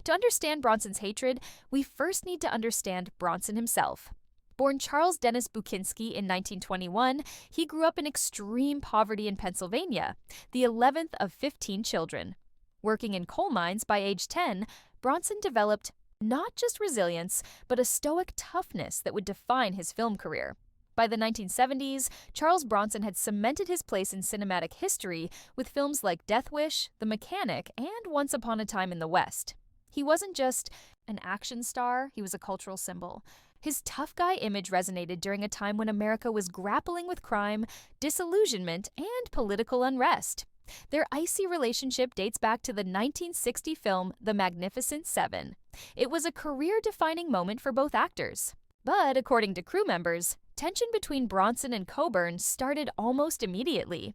To understand Bronson's hatred, we first need to understand Bronson himself. Born Charles Dennis Bukinski in 1921, he grew up in extreme poverty in Pennsylvania, the 11th of 15 children. Working in coal mines by age 10, Bronson developed not just resilience, but a stoic toughness that would define his film career. By the 1970s, Charles Bronson had cemented his place in cinematic history with films like Death Wish, The Mechanic, and Once Upon a Time in the West. He wasn't just an action star, he was a cultural symbol. His tough guy image resonated during a time when America was grappling with crime, disillusionment, and political unrest. Their icy relationship dates back to the 1960 film The Magnificent Seven. It was a career-defining moment for both actors. But according to crew members, tension between Bronson and Coburn started almost immediately.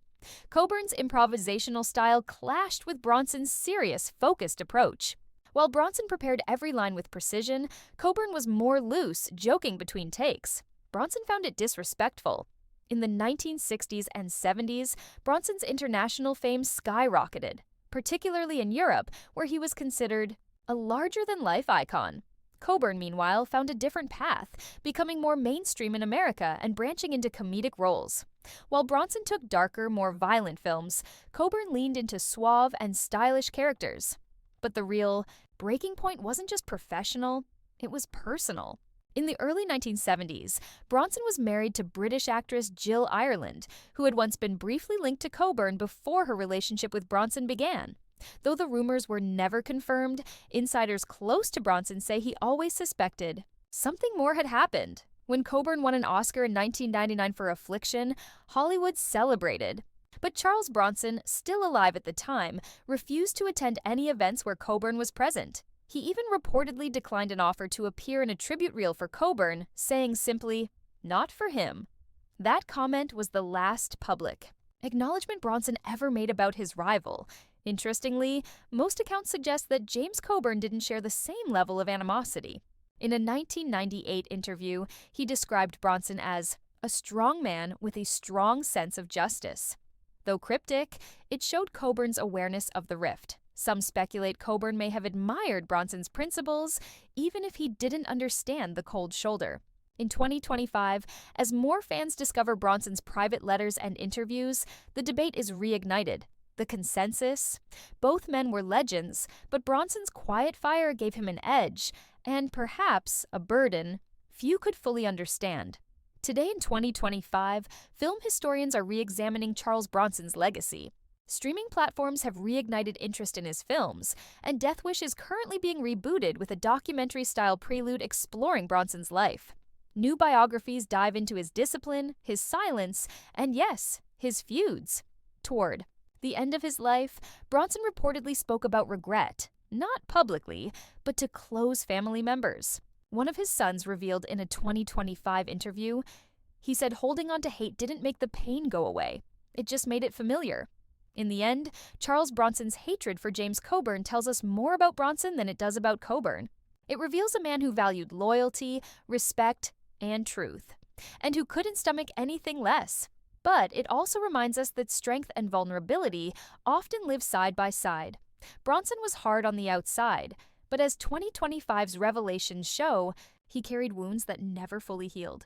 Coburn's improvisational style clashed with Bronson's serious, focused approach. While Bronson prepared every line with precision, Coburn was more loose, joking between takes. Bronson found it disrespectful. In the 1960s and 70s, Bronson's international fame skyrocketed, particularly in Europe, where he was considered a larger-than-life icon. Coburn, meanwhile, found a different path, becoming more mainstream in America and branching into comedic roles. While Bronson took darker, more violent films, Coburn leaned into suave and stylish characters. But the real breaking point wasn't just professional, it was personal. In the early 1970s, Bronson was married to British actress Jill Ireland, who had once been briefly linked to Coburn before her relationship with Bronson began. Though the rumors were never confirmed, insiders close to Bronson say he always suspected something more had happened. When Coburn won an Oscar in 1999 for Affliction, Hollywood celebrated. But Charles Bronson, still alive at the time, refused to attend any events where Coburn was present. He even reportedly declined an offer to appear in a tribute reel for Coburn, saying simply, "Not for him." That comment was the last public acknowledgement Bronson ever made about his rival. Interestingly, most accounts suggest that James Coburn didn't share the same level of animosity. In a 1998 interview, he described Bronson as a strong man with a strong sense of justice. Though cryptic, it showed Coburn's awareness of the rift. Some speculate Coburn may have admired Bronson's principles, even if he didn't understand the cold shoulder. In 2025, as more fans discover Bronson's private letters and interviews, the debate is reignited. The consensus? Both men were legends, but Bronson's quiet fire gave him an edge, and perhaps a burden few could fully understand. Today in 2025, film historians are re-examining Charles Bronson's legacy. Streaming platforms have reignited interest in his films, and Death Wish is currently being rebooted with a documentary-style prelude exploring Bronson's life. New biographies dive into his discipline, his silence, and yes, his feuds. Toward the end of his life, Bronson reportedly spoke about regret, not publicly, but to close family members. One of his sons revealed in a 2025 interview, he said holding on to hate didn't make the pain go away. It just made it familiar. In the end, Charles Bronson's hatred for James Coburn tells us more about Bronson than it does about Coburn. It reveals a man who valued loyalty, respect, and truth, and who couldn't stomach anything less. But it also reminds us that strength and vulnerability often live side by side. Bronson was hard on the outside, but as 2025's revelations show, he carried wounds that never fully healed.